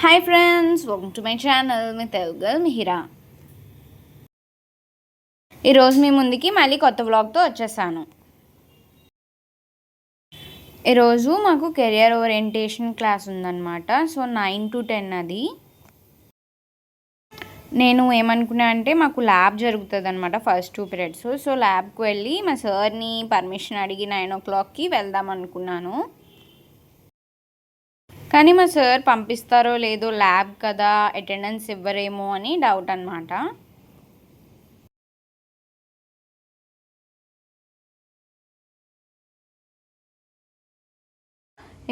Hi friends, welcome to my channel. Me Telugu girl Mihira. ఈరోజు మీ ముందుకి మళ్ళీ కొత్త వ్లాగ్తో వచ్చేసాను. ఈరోజు మాకు కెరియర్ ఓరియంటేషన్ క్లాస్ ఉందన్నమాట. సో 9 to 10 అది. నేను ఏమనుకున్నా అంటే మాకు ల్యాబ్ జరుగుతుంది అనమాట ఫస్ట్ 2 periods. సో ల్యాబ్కి వెళ్ళి మా సార్ని పర్మిషన్ అడిగి 9 o'clockకి వెళ్దాం అనుకున్నాను. కానీ మా సార్ పంపిస్తారో లేదో, ల్యాబ్ కదా అటెండెన్స్ ఇవ్వరేమో అని డౌట్ అనమాట.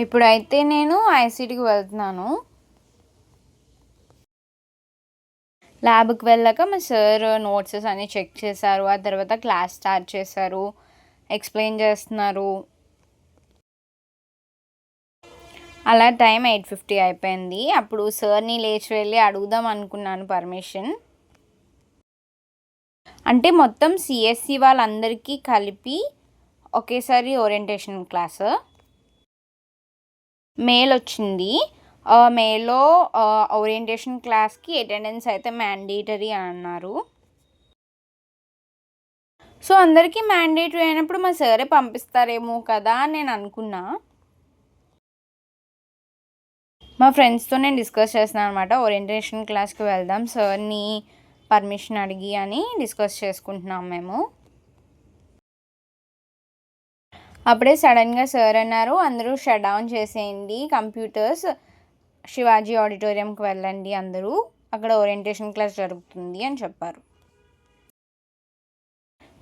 ఇప్పుడైతే నేను ఐసీటీకి వెళ్తున్నాను. ల్యాబ్కి వెళ్ళాక మా సార్ నోట్సెస్ అన్నీ చెక్ చేశారు. ఆ తర్వాత క్లాస్ స్టార్ట్ చేశారు, ఎక్స్ప్లెయిన్ చేస్తున్నారు. అలా టైం 8:50 అయిపోయింది. అప్పుడు సార్ని లేచి వెళ్ళి అడుగుదాం అనుకున్నాను పర్మిషన్. అంటే మొత్తం సిఎస్సి వాళ్ళందరికీ కలిపి ఒకేసారి ఓరియంటేషన్ క్లాస్ మెయిల్ వచ్చింది. మెయిల్లో ఓరియంటేషన్ క్లాస్కి అటెండెన్స్ అయితే మ్యాండేటరీ అని అన్నారు. సో అందరికీ మ్యాండేటరీ అయినప్పుడు మా సారే పంపిస్తారేమో కదా అని నేను అనుకున్నా. మా ఫ్రెండ్స్తో నేను డిస్కస్ చేస్తున్నాను అనమాట. ఓరియంటేషన్ క్లాస్కి వెళ్దాం, సార్ని పర్మిషన్ అడిగి అని డిస్కస్ చేసుకుంటున్నాం మేము. అప్పుడే సడన్గా సార్ అన్నారు, అందరూ షట్ డౌన్ చేసేయండి కంప్యూటర్స్, శివాజీ ఆడిటోరియంకి వెళ్ళండి అందరూ, అక్కడ ఓరియంటేషన్ క్లాస్ జరుగుతుంది అని చెప్పారు.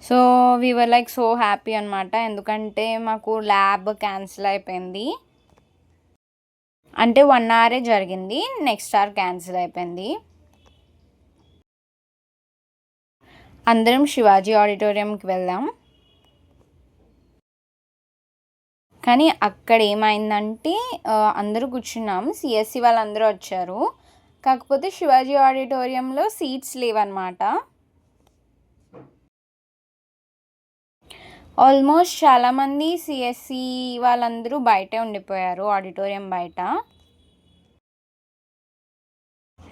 So we were like so happy అనమాట. ఎందుకంటే మాకు ల్యాబ్ క్యాన్సిల్ అయిపోయింది. అంటే 1 hour జరిగింది, నెక్స్ట్ అవర్ క్యాన్సిల్ అయిపోయింది. అందరం శివాజీ ఆడిటోరియంకి వెళ్దాం. కానీ అక్కడ ఏమైందంటే అందరూ కూర్చున్నాం, సిఎస్సి వాళ్ళందరూ వచ్చారు. కాకపోతే శివాజీ ఆడిటోరియంలో సీట్స్ లేవన్నమాట. ఆల్మోస్ట్ చాలామంది సిఎస్సి వాళ్ళందరూ బయటే ఉండిపోయారు, ఆడిటోరియం బయట.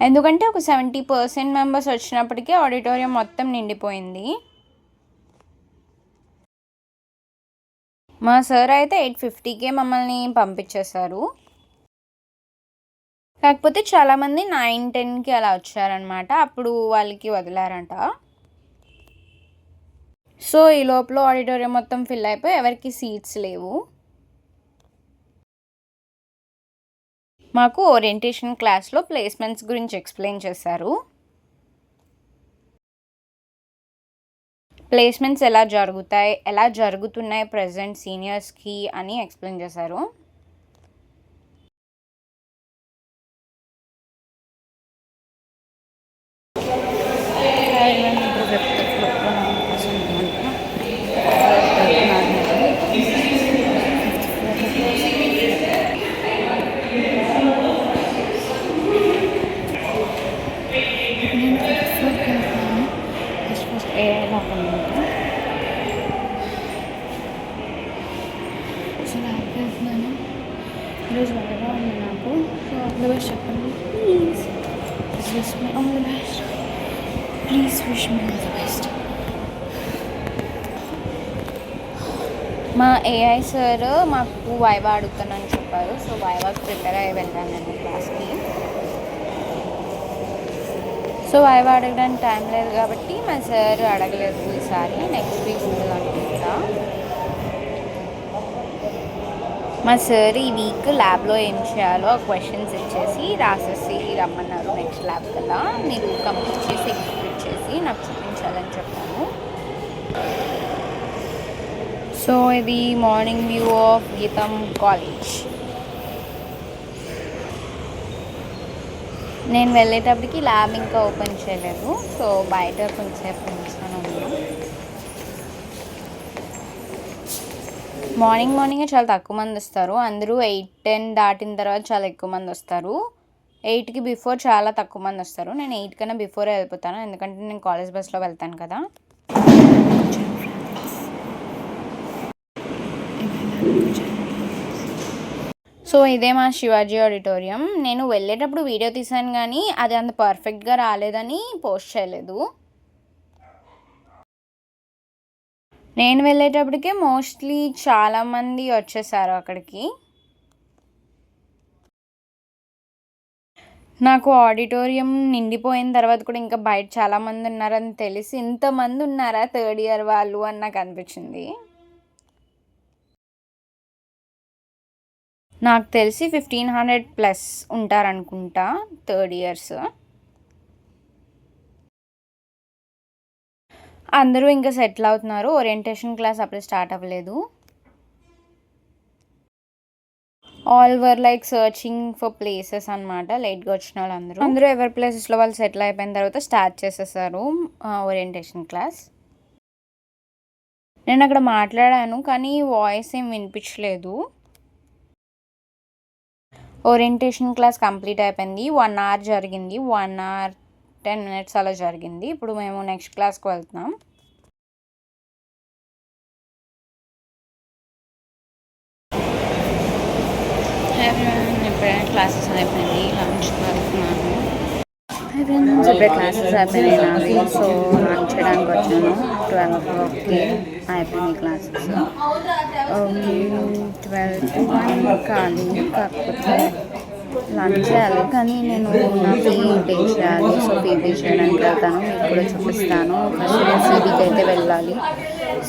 ఎందుకంటే ఒక 70% మెంబర్స్ వచ్చినప్పటికీ ఆడిటోరియం మొత్తం నిండిపోయింది. మా సార్ అయితే 8:50కే మమ్మల్ని పంపించేశారు. కాకపోతే చాలామంది 9-10కి అలా వచ్చారనమాట. అప్పుడు వాళ్ళకి వదిలారంట. సో ఈ లోపల ఆడిటోరియం మొత్తం ఫిల్ అయిపోయి ఎవరికి సీట్స్ లేవు. మాకు ఓరియంటేషన్ క్లాస్లో ప్లేస్మెంట్స్ గురించి ఎక్స్ప్లెయిన్ చేశారు. ప్లేస్మెంట్స్ ఎలా జరుగుతాయి, ఎలా జరుగుతున్నాయి ప్రజెంట్ సీనియర్స్కి అని ఎక్స్ప్లెయిన్ చేశారు. ఈరోజు బాగా ఉంది నాకు. సో ఆల్ ద బెస్ట్ చెప్పండి please. Wish me all the best, please wish me all the best. మా ఏఐ సార్ మాకు వైవా అడుగుతానని చెప్పారు. సో వైవాకి ప్రిపేర్ అయ్యి వెళ్ళాను నేను క్లాస్కి. సో వైవా అడగడానికి టైం లేదు కాబట్టి మా సార్ అడగలేదు ఈసారి. నెక్స్ట్ వీక్ ఉంటుంది అనుకుంటా. మా సార్ ఈ వీక్ ల్యాబ్లో ఏం చేయాలో క్వశ్చన్స్ ఇచ్చేసి రాసేసి రమ్మన్నారు. నెక్స్ట్ ల్యాబ్ కదా, మీరు కంప్లీట్ చేసి ఎగ్జిక్యూట్ చేసి నాకు చూపించాలని చెప్పాను. సో ఇది మార్నింగ్ వ్యూ ఆఫ్ గీతం కాలేజ్. నేను వెళ్ళేటప్పటికి ల్యాబ్ ఇంకా ఓపెన్ చేయలేదు. సో బయట కొంచెంసేపు నిల్చొని ఉన్నాను. మార్నింగే చాలా తక్కువ మంది వస్తారు. అందరూ 8-10 దాటిన తర్వాత చాలా ఎక్కువ మంది వస్తారు. 8కి బిఫోర్ చాలా తక్కువ మంది వస్తారు. నేను 8 కన్నా బిఫోరే వెళ్ళిపోతాను, ఎందుకంటే నేను కాలేజ్ బస్లో వెళ్తాను కదా. సో ఇదే మా శివాజీ ఆడిటోరియం. నేను వెళ్ళేటప్పుడు వీడియో తీసాను కానీ అది అంత పర్ఫెక్ట్గా రాలేదని పోస్ట్ చేయలేదు. నేను వెళ్ళేటప్పటికే మోస్ట్లీ చాలామంది వచ్చేసారు అక్కడికి. నాకు ఆడిటోరియం నిండిపోయిన తర్వాత కూడా ఇంకా బయట చాలామంది ఉన్నారని తెలిసి ఇంతమంది ఉన్నారా థర్డ్ ఇయర్ వాళ్ళు అని నాకు అనిపించింది. నాకు తెలిసి 1500+ ఉంటారనుకుంటా థర్డ్ ఇయర్స్. అందరూ ఇంకా సెటిల్ అవుతున్నారు. ఓరియంటేషన్ క్లాస్ అప్పుడే స్టార్ట్ అవ్వలేదు. All were like searching for places అనమాట. లేట్గా వచ్చిన వాళ్ళందరూ ఎవరి ప్లేసెస్లో వాళ్ళు సెటిల్ అయిపోయిన తర్వాత స్టార్ట్ చేసేసారు ఓరియంటేషన్ క్లాస్. నేను అక్కడ మాట్లాడాను కానీ వాయిస్ ఏం వినిపించలేదు. ఓరియంటేషన్ క్లాస్ కంప్లీట్ అయిపోయింది. 1 hour జరిగింది. 1 hour 10 minutes అలా జరిగింది. ఇప్పుడు మేము నెక్స్ట్ క్లాస్కి వెళ్తున్నాం. ఎప్పుడైనా క్లాసెస్ అయిపోయింది. లంచ్కి వెళ్తున్నాను. ఇప్పుడే క్లాసెస్ అయిపోయినాయి నావి. సో లంచ్ చేయడానికి వచ్చాను. 12 o'clockకి అయిపోయింది క్లాసెస్. 12 to 1 ఖాళీ. కాకపోతే లంచ్ చేయాలి కానీ నేను నా ఫీ పే చేయాలి. సో ఫీ పే చేయడానికి వెళ్తాను. మీకు కూడా చూపిస్తాను. ఫస్ట్ నేను సిబికి అయితే వెళ్ళాలి.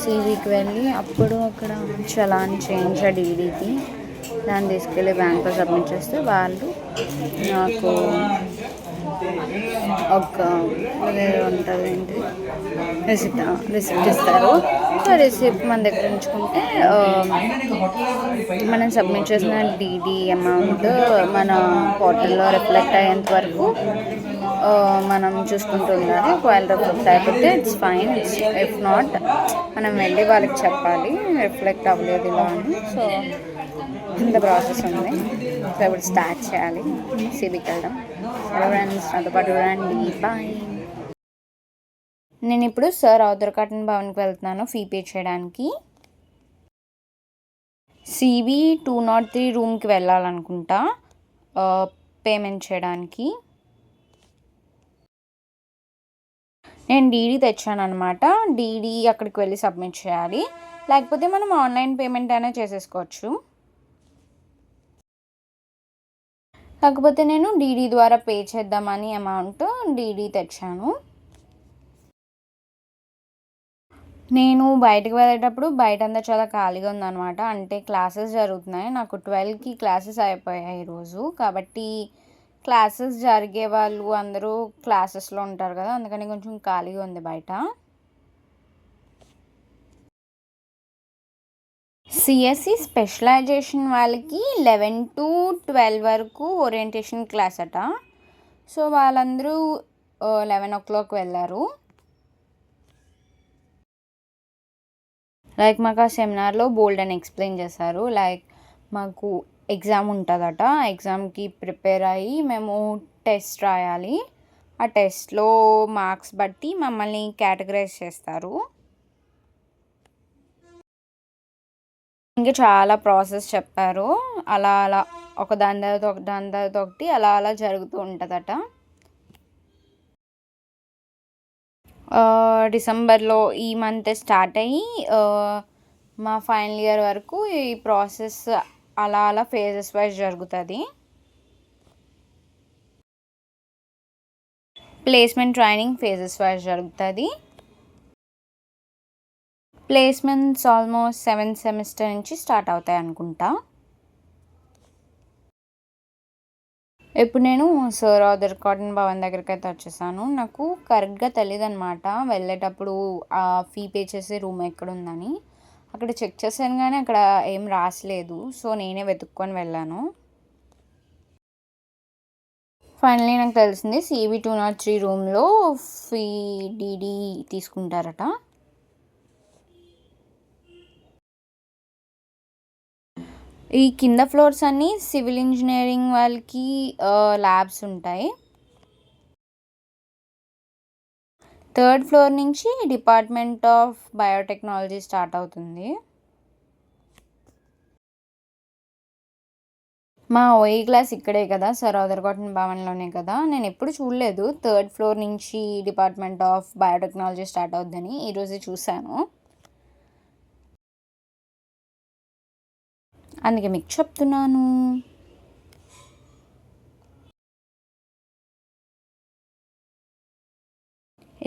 సిబికి వెళ్ళి అప్పుడు అక్కడ చలాన్ చేంజ్ డీడీకి దాన్ని తీసుకెళ్ళి బ్యాంక్లో సబ్మిట్ చేస్తే వాళ్ళు నాకు ఒక ఉంటుంది ఏంటి రిసిప్ట్ ఇస్తారు. ఆ రిసిప్ట్ మన దగ్గర ఉంచుకుంటే మనం సబ్మిట్ చేసిన డీడీ అమౌంట్ మన పోర్టల్లో రిఫ్లెక్ట్ అయ్యేంత వరకు మనం చూసుకుంటూ ఉండాలి. ఒకవేళ రిఫ్లెక్ట్ అయిపోతే ఇట్స్ ఫైన్. ఇఫ్ నాట్ మనం వెళ్ళి వాళ్ళకి చెప్పాలి రిఫ్లెక్ట్ అవ్వలేదు ఇలా అని. సో ఇంత ప్రాసెస్ ఉంది. సో ఇప్పుడు స్టార్ట్ చేయాలి సిబికి వెళ్ళడం. ఫ్రెండ్స్ నాతో పాటు రండి. బాయ్. నేను ఇప్పుడు సర్ ఆర్థర్ కాటన్ భవన్కి వెళ్తున్నాను ఫీ పే చేయడానికి. సిబి 203 రూమ్కి వెళ్ళాలనుకుంటా పేమెంట్ చేయడానికి. నేను డీడీ తెచ్చాను అనమాట. డీడీ అక్కడికి వెళ్ళి సబ్మిట్ చేయాలి. లేకపోతే మనం ఆన్లైన్ పేమెంట్ అయినా చేసేసుకోవచ్చు. కాకపోతే నేను డీడీ ద్వారా పే చేద్దామని అమౌంట్ డీడీ తెచ్చాను. నేను బయటకు వెళ్ళేటప్పుడు బయట అంతా చాలా ఖాళీగా ఉందన్నమాట. అంటే క్లాసెస్ జరుగుతున్నాయి. నాకు 12కి క్లాసెస్ అయిపోయాయి ఈరోజు. కాబట్టి క్లాసెస్ జరిగే వాళ్ళు అందరూ క్లాసెస్లో ఉంటారు కదా, అందుకని కొంచెం ఖాళీగా ఉంది బయట. సిఎస్సి స్పెషలైజేషన్ వాళ్ళకి 11 to 12 వరకు ఓరియంటేషన్ క్లాస్ అట. సో వాళ్ళందరూ 11 o'clock వెళ్ళారు. లైక్ మాకు ఆ సెమినార్లో బోల్డ్ అని ఎక్స్ప్లెయిన్ చేశారు. లైక్ మాకు ఎగ్జామ్ ఉంటుందట. ఆ ఎగ్జామ్కి ప్రిపేర్ అయ్యి మేము టెస్ట్ రాయాలి. ఆ టెస్ట్లో మార్క్స్ బట్టి మమ్మల్ని కేటగరైజ్ చేస్తారు. ఇంకా చాలా ప్రాసెస్ చెప్పారు. అలా అలా ఒక దాని తర్వాత ఒకటి అలా జరుగుతూ ఉంటుందట. డిసెంబర్లో ఈ మంత్ స్టార్ట్ అయ్యి మా ఫైనల్ ఇయర్ వరకు ఈ ప్రాసెస్ అలా ఫేజెస్ వైజ్ జరుగుతుంది. ప్లేస్మెంట్ ట్రైనింగ్ ఫేజెస్ వైజ్ జరుగుతుంది. ప్లేస్మెంట్స్ ఆల్మోస్ట్ 7th semester నుంచి స్టార్ట్ అవుతాయి అనుకుంటా. ఇప్పుడు నేను సర్ ఆర్థర్ కాటన్ భవన్ దగ్గరికి అయితే వచ్చేసాను. నాకు కరెక్ట్గా తెలియదు అనమాట వెళ్ళేటప్పుడు ఆ ఫీ పే చేసే రూమ్ ఎక్కడ ఉందని. అక్కడ చెక్ చేశాను కానీ అక్కడ ఏం రాసలేదు. సో నేనే వెతుక్కొని వెళ్ళాను. ఫైనలీ నాకు తెలిసింది సిబి 203 రూమ్లో ఫీ డీడీ తీసుకుంటారట. ఈ కింద ఫ్లోర్స్ అన్నీ సివిల్ ఇంజనీరింగ్ వాళ్ళకి ల్యాబ్స్ ఉంటాయి. 3rd floor నుంచి డిపార్ట్మెంట్ ఆఫ్ బయోటెక్నాలజీ స్టార్ట్ అవుతుంది. మా ఓఈ క్లాస్ ఇక్కడే కదా, సరోదర్ కాటన్ భవన్లోనే కదా. నేను ఎప్పుడు చూడలేదు 3rd ఫ్లోర్ నుంచి డిపార్ట్మెంట్ ఆఫ్ బయోటెక్నాలజీ స్టార్ట్ అవుద్దని. ఈరోజే చూశాను, అందుకే మీకు చెప్తున్నాను.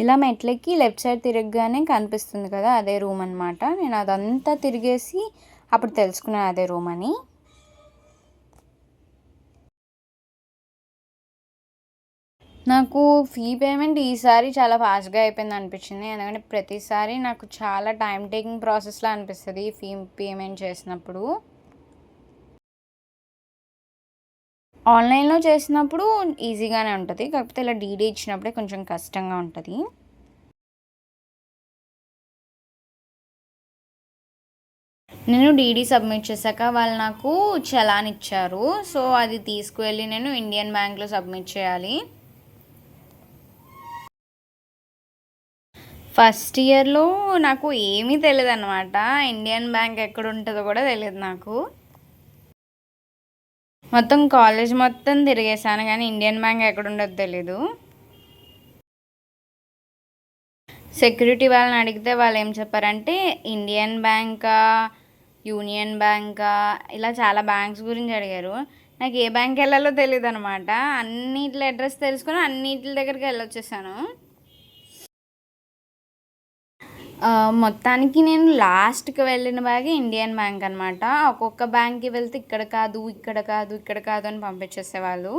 ఇలా మెట్లకి లెఫ్ట్ సైడ్ తిరగగానే కనిపిస్తుంది కదా, అదే రూమ్ అనమాట. నేను అదంతా తిరిగేసి అప్పుడు తెలుసుకున్నాను అదే రూమ్ అని. నాకు ఫీ పేమెంట్ ఈసారి చాలా ఫాస్ట్గా అయిపోయింది అనిపించింది. ఎందుకంటే ప్రతిసారి నాకు చాలా టైం టేకింగ్ ప్రాసెస్లా అనిపిస్తుంది ఫీ పేమెంట్ చేసినప్పుడు. ఆన్లైన్లో చేసినప్పుడు ఈజీగానే ఉంటుంది, కాకపోతే ఇలా డీడీ ఇచ్చినప్పుడే కొంచెం కష్టంగా ఉంటుంది. నేను డీడీ సబ్మిట్ చేశాక వాళ్ళు నాకు చలాన్ ఇచ్చారు. సో అది తీసుకువెళ్ళి నేను ఇండియన్ బ్యాంక్లో సబ్మిట్ చేయాలి. ఫస్ట్ ఇయర్లో నాకు ఏమీ తెలియదు అనమాట, ఇండియన్ బ్యాంక్ ఎక్కడ ఉంటుందో కూడా తెలియదు నాకు. మొత్తం కాలేజ్ మొత్తం తిరిగేసాను కానీ ఇండియన్ బ్యాంక్ ఎక్కడ ఉండదో తెలీదు. సెక్యూరిటీ వాళ్ళని అడిగితే వాళ్ళు ఏం చెప్పారంటే ఇండియన్ బ్యాంకా, యూనియన్ బ్యాంకా, ఇలా చాలా బ్యాంక్స్ గురించి అడిగారు. నాకు ఏ బ్యాంక్ వెళ్ళాలో తెలియదు అనమాట. అన్నిటి అడ్రస్ తెలుసుకొని అన్నిటి దగ్గరికి వెళ్ళొచ్చేసాను. మొత్తానికి నేను లాస్ట్కి వెళ్ళిన బ్యాగే ఇండియన్ బ్యాంక్ అనమాట. ఒక్కొక్క బ్యాంక్కి వెళ్తే ఇక్కడ కాదు, ఇక్కడ కాదు, ఇక్కడ కాదు అని పంపించేసేవాళ్ళు.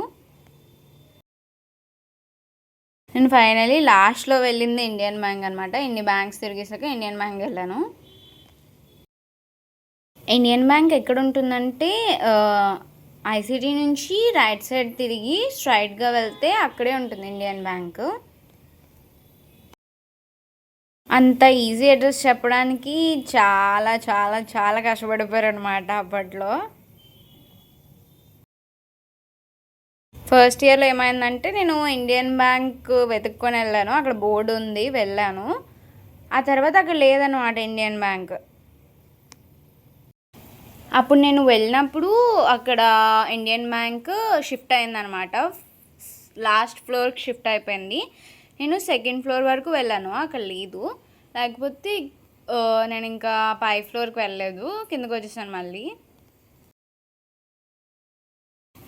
నేను ఫైనలీ లాస్ట్లో వెళ్ళింది ఇండియన్ బ్యాంక్ అనమాట. ఇన్ని బ్యాంక్స్ తిరిగేసాక ఇండియన్ బ్యాంక్ వెళ్ళాను. ఇండియన్ బ్యాంక్ ఎక్కడ ఉంటుందంటే ఐసిటీ నుంచి రైట్ సైడ్ తిరిగి స్ట్రైట్గా వెళ్తే అక్కడే ఉంటుంది ఇండియన్ బ్యాంక్. అంత ఈజీ అడ్రస్ చెప్పడానికి చాలా చాలా చాలా కష్టపడిపోయారు అనమాట అప్పట్లో. ఫస్ట్ ఇయర్లో ఏమైందంటే నేను ఇండియన్ బ్యాంక్ వెతుక్కొని వెళ్ళాను, అక్కడ బోర్డు ఉంది, వెళ్ళాను. ఆ తర్వాత అక్కడ లేదన్నమాట ఇండియన్ బ్యాంక్. అప్పుడు నేను వెళ్ళినప్పుడు అక్కడ ఇండియన్ బ్యాంక్ షిఫ్ట్ అయిందనమాట, లాస్ట్ ఫ్లోర్కి షిఫ్ట్ అయిపోయింది. నేను 2nd ఫ్లోర్ వరకు వెళ్ళాను, అక్కడ లేదు. లేకపోతే నేను ఇంకా 5 ఫ్లోర్కి వెళ్ళలేదు, కిందకు వచ్చేసాను.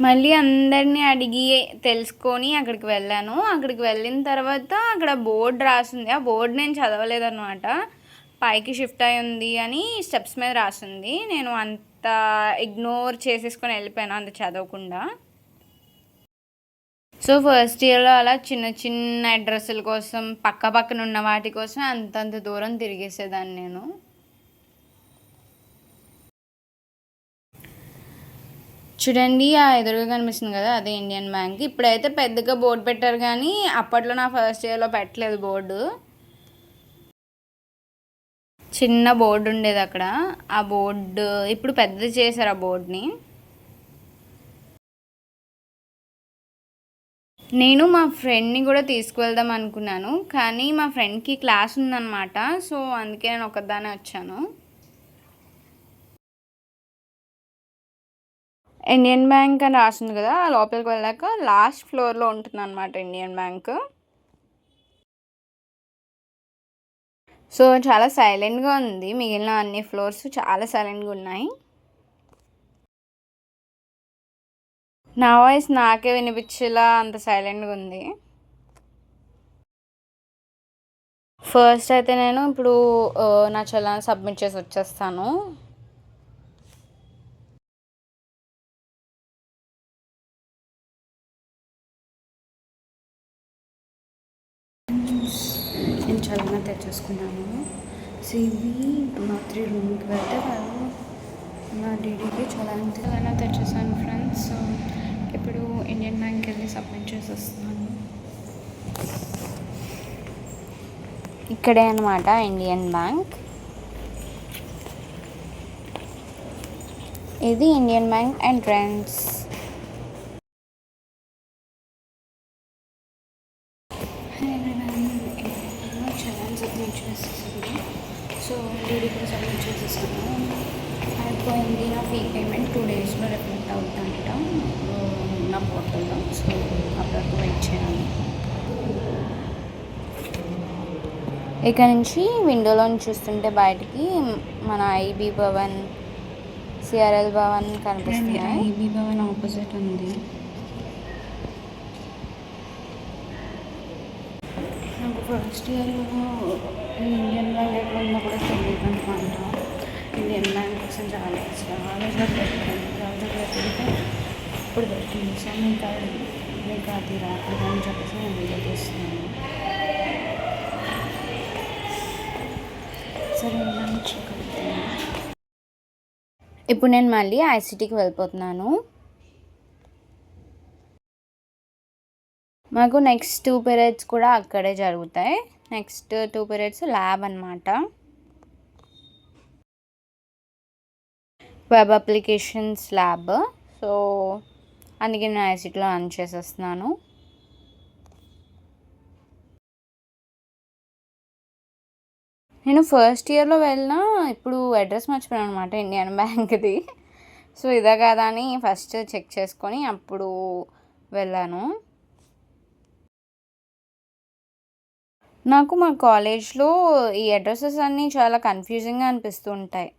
మళ్ళీ అందరినీ అడిగి తెలుసుకొని అక్కడికి వెళ్ళాను. అక్కడికి వెళ్ళిన తర్వాత అక్కడ బోర్డు రాసింది, ఆ బోర్డు నేను చదవలేదన్నమాట. పైకి షిఫ్ట్ అయి ఉంది అని స్టెప్స్ మీద రాసింది. నేను అంత ఇగ్నోర్ చేసేసుకొని వెళ్ళిపోయాను, అంత చదవకుండా. సో ఫస్ట్ ఇయర్లో అలా చిన్న చిన్న అడ్రస్ల కోసం, పక్క పక్కన ఉన్న వాటి కోసం అంతంత దూరం తిరిగేసేదాన్ని నేను. చూడండి ఆ ఎదురుగా కనిపిస్తుంది కదా, అదే ఇండియన్ బ్యాంక్. ఇప్పుడైతే పెద్దగా బోర్డు పెట్టారు కానీ అప్పట్లో నా ఫస్ట్ ఇయర్లో పెట్టలేదు బోర్డు. చిన్న బోర్డు ఉండేది అక్కడ. ఆ బోర్డు ఇప్పుడు పెద్దది చేశారు, ఆ బోర్డుని. నేను మా ఫ్రెండ్ని కూడా తీసుకువెళ్దాం అనుకున్నాను, కానీ మా ఫ్రెండ్కి క్లాస్ ఉందన్నమాట. సో అందుకే నేను ఒకదానే వచ్చాను. ఇండియన్ బ్యాంక్ అని రాసింది కదా, లోపలికి వెళ్ళాక లాస్ట్ ఫ్లోర్లో ఉంటుంది అనమాట ఇండియన్ బ్యాంక్. సో చాలా సైలెంట్గా ఉంది, మిగిలిన అన్ని ఫ్లోర్స్ చాలా సైలెంట్గా ఉన్నాయి. నా వాయిస్ నాకే వినిపించేలా అంత సైలెంట్గా ఉంది. ఫస్ట్ అయితే నేను ఇప్పుడు నా చలాన్ సబ్మిట్ చేసి వచ్చేస్తాను. నేను చలాన్ తెచ్చేసుకున్నాను. సివి మా 3 రూమ్కి వెళ్తే వాళ్ళు నా డీడీకి చలాన్ తెచ్చేసాను ఫ్రెండ్స్. ఇప్పుడు ఇండియన్ బ్యాంక్కి వెళ్ళి సబ్మిట్ చేసి వస్తున్నాను. ఇక్కడే అనమాట ఇండియన్ బ్యాంక్. ఇది Indian bank entrance. Challan submit చేసేసాను. సో డీడీ కూడా సబ్మిట్ చేసేసాను. అయిపోయింది నా ఫీ పేమెంట్ 2 డేస్లో రిఫ్లెక్ట్ అవుతుందంట నా పోర్టల్లో. సో అప్పటివరకు వెయిట్ చేయాలి. ఇక్కడ నుంచి విండోలో చూస్తుంటే బయటికి మన ఐబీ భవన్, సిఆర్ఎల్ భవన్ కనిపిస్తుంది. ఐబీ భవన్ ఆపోజిట్ ఉంది. నాకు ఫస్ట్ ఇయర్లో ఇండియన్ బ్యాంక్ ఎక్కడ ఉందో కూడా తెలియదు అనమాట. ఇండియన్ బ్యాంక్ కోసం చాలా చదివితే ఇప్పుడు దొరికింది. సో మీకు అది రాకూడదు అని చెప్పేసి నేను వీడియో తీస్తున్నాను. సరే ఇప్పుడు నేను మళ్ళీ ఐసిటీకి వెళ్ళిపోతున్నాను. మాకు నెక్స్ట్ 2 పీరియడ్స్ కూడా అక్కడే జరుగుతాయి. నెక్స్ట్ 2 పీరియడ్స్ ల్యాబ్ అనమాట. Web applications lab. సో అందుకే నేను ఐసిటీలో రన్ చేసేస్తున్నాను. నేను ఫస్ట్ ఇయర్లో వెళ్ళినా ఇప్పుడు అడ్రస్ మర్చిపోయాను అనమాట ఇండియన్ బ్యాంక్ది. సో ఇదే కదా అని ఫస్ట్ చెక్ చేసుకొని అప్పుడు వెళ్ళాను. నాకు మా కాలేజ్లో ఈ అడ్రసెస్ అన్నీ చాలా కన్ఫ్యూజింగ్గా అనిపిస్తూ ఉంటాయి.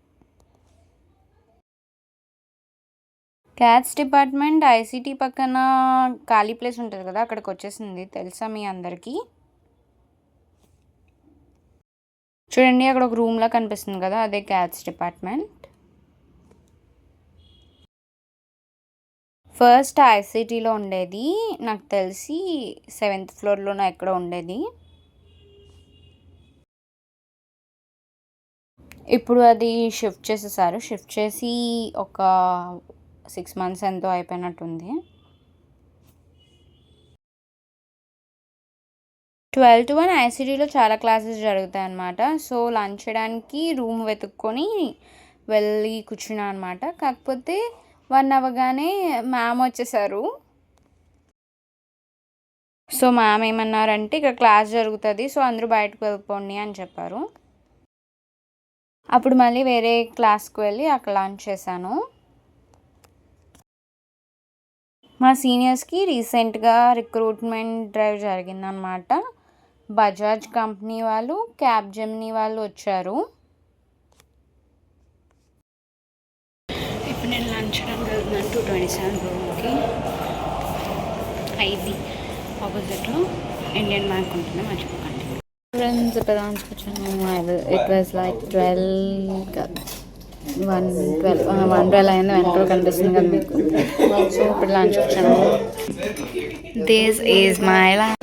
క్యాట్స్ డిపార్ట్మెంట్ ఐసిటీ పక్కన ఖాళీ ప్లేస్ ఉంటుంది కదా, అక్కడికి వచ్చేసింది. తెలుసా మీ అందరికీ? చూడండి అక్కడ ఒక రూమ్లా కనిపిస్తుంది కదా, అదే క్యాట్స్ డిపార్ట్మెంట్. ఫస్ట్ ఐసిటీలో ఉండేది, నాకు తెలిసి 7th ఫ్లోర్లోనో ఎక్కడ ఉండేది. ఇప్పుడు అది షిఫ్ట్ చేసేసారు. షిఫ్ట్ చేసి ఒక 6 months ఎంతో అయిపోయినట్టుంది. 12 to 1 ఐసిటీలో చాలా క్లాసెస్ జరుగుతాయి అన్నమాట. సో లంచ్ చేయడానికి రూమ్ వెతుక్కొని వెళ్ళి కూర్చున్నాను అనమాట. కాకపోతే 1 అవ్వగానే మ్యామ్ వచ్చేసారు. సో మ్యామ్ ఏమన్నారంటే ఇక్కడ క్లాస్ జరుగుతుంది, సో అందరూ బయటకు వెళ్ళిపోండి అని చెప్పారు. అప్పుడు మళ్ళీ వేరే క్లాస్కి వెళ్ళి అక్కడ లంచ్ చేశాను. మా సీనియర్స్కి రీసెంట్గా రిక్రూట్మెంట్ డ్రైవ్ జరిగిందనమాట. బజాజ్ కంపెనీ వాళ్ళు, క్యాబ్ జెమినీ వాళ్ళు వచ్చారు. ఇప్పుడు నేను లంచ్ చేయడానికి వెళ్తున్నాను 227 రూమ్కి. ఐబీ ఆపోజిట్లో ఇండియన్ బ్యాంక్ ఉంటుంది, మర్చిపోకండి. ఫ్రెండ్స్ ఇప్పుడు లంచ్కి వచ్చాను. ఇట్ వాజ్ లైక్ 1:12 అయింది. వెనకాల కనిపిస్తుంది కదా మీకు. సో ఇప్పుడు లంచ్ వచ్చాను. This is my lunch.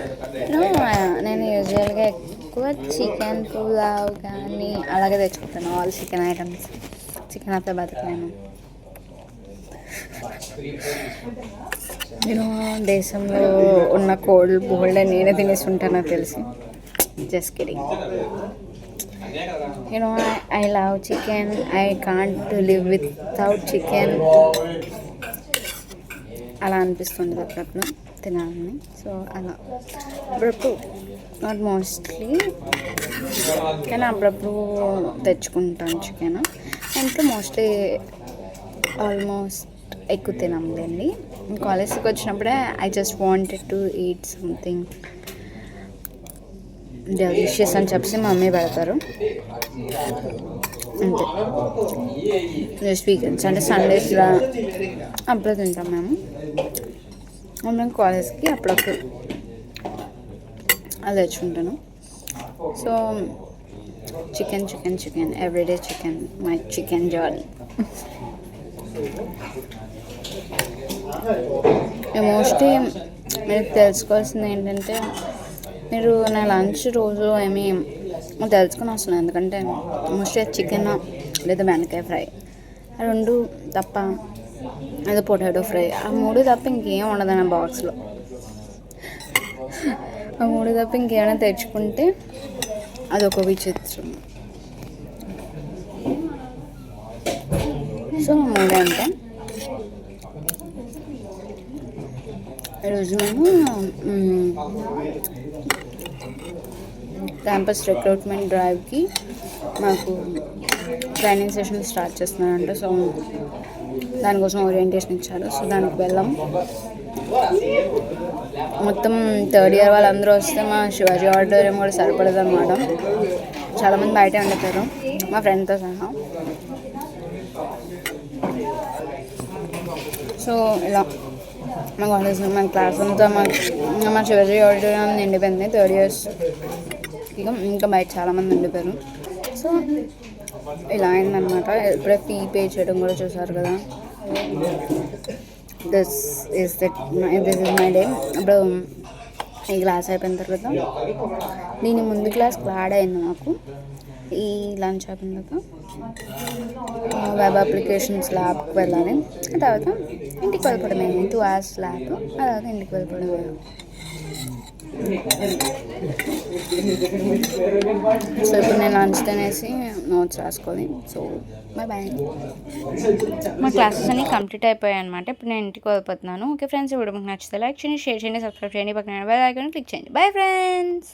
నేను యూజువల్గా ఎక్కువ చికెన్ పులావ్ కానీ అలాగే తెచ్చుకుంటాను. All chicken items. చికెన్ అయితే బతకలేను. నేను దేశంలో ఉన్న కోల్డ్ బోల్డ్ నేనే తినేసి ఉంటానో తెలిసి. Just kidding. I love chicken. I can't live without chicken. అలా అనిపిస్తుంది అప్పుడప్పుడు తినాలని. సో అలా అప్పుడప్పుడు, నాట్ మోస్ట్లీ, కానీ అప్పుడప్పుడు తెచ్చుకుంటాను చికెన్. అంటే మోస్ట్లీ ఆల్మోస్ట్ ఎక్కువ తినలేండి. కాలేజ్కి వచ్చినప్పుడే I just wanted to eat something delicious అని చెప్పి మమ్మీ పెడతారు అంతే. జస్ట్ వీకెండ్స్ అంటే సండేస్లో అప్పుడు తింటాం మేము. మేము కాలేజ్కి అప్పుడప్పుడు అది తెచ్చుకుంటాను. So chicken chicken chicken everyday chicken, my chicken jolly. Mostly మీరు తెలుసుకోవాల్సింది ఏంటంటే, మీరు నా లంచ్ రోజు ఏమీ తెలుసుకుని వస్తున్నాను. ఎందుకంటే మోస్ట్లీ చికెన్ లేదా బెండకాయ ఫ్రై, 2 తప్ప, లేదా పొటాటో ఫ్రై, ఆ 3 తప్ప ఇంకేం ఉండదు నా బాక్స్లో. ఆ 3 తప్ప ఇంకేమైనా తెచ్చుకుంటే అదొక విచిత్రం. సో 3 అంటే ఈరోజు మేము క్యాంపస్ రిక్రూట్మెంట్ డ్రైవ్కి మాకు ట్రైనింగ్ సెషన్ స్టార్ట్ చేస్తున్నారంట. సో దానికోసం ఓరియంటేషన్ ఇచ్చారు. సో దానికి వెళ్ళాం. మొత్తం థర్డ్ ఇయర్ వాళ్ళందరూ వస్తే మా శివాజీ ఆడిటోరియం కూడా సరిపడదు అనమాట. చాలామంది బయటే ఉండిపోయారు మా ఫ్రెండ్తో సహా. సో ఇలా మా కాలేజ్ మా క్లాస్ అంతా మా శివాజీ ఆడిటోరియం నిండిపోయింది. థర్డ్ ఇయర్స్ ఇంకా బయట చాలామంది ఉండిపోయారు. సో ఇలా అయిందనమాట. ఇప్పుడే ఫీ పే చేయడం కూడా చూసారు కదా. This is my day. ఇప్పుడు ఈ క్లాస్ అయిపోయిన తర్వాత దీని ముందు క్లాస్ యాడ్ అయింది మాకు. ఈ లంచ్ అయిపోయిన తర్వాత వెబ్ అప్లికేషన్స్ ల్యాబ్కి వెళ్ళాలి. ఆ తర్వాత ఇంటికి వెళ్ళిపోవడమే. 2 hours ల్యాబ్, ఆ తర్వాత ఇంటికి వెళ్ళిపోవడమే. సో ఇప్పుడు నేను లంచ్ తినేసి నోట్స్ రాసుకోవాలి. So bye. మా క్లాసెస్ అన్నీ కంప్లీట్ అయిపోయాయి అనమాట. ఇప్పుడు నేను ఇంటికి వెళ్ళిపోతున్నాను. ఓకే ఫ్రెండ్స్, ఇప్పుడు మీకు నచ్చితే లైక్ చేయండి, షేర్ చేయండి, సబ్స్క్రైబ్ చేయండి, పక్కన బెల్ ఐకాన్ క్లిక్ చేయండి. Bye friends.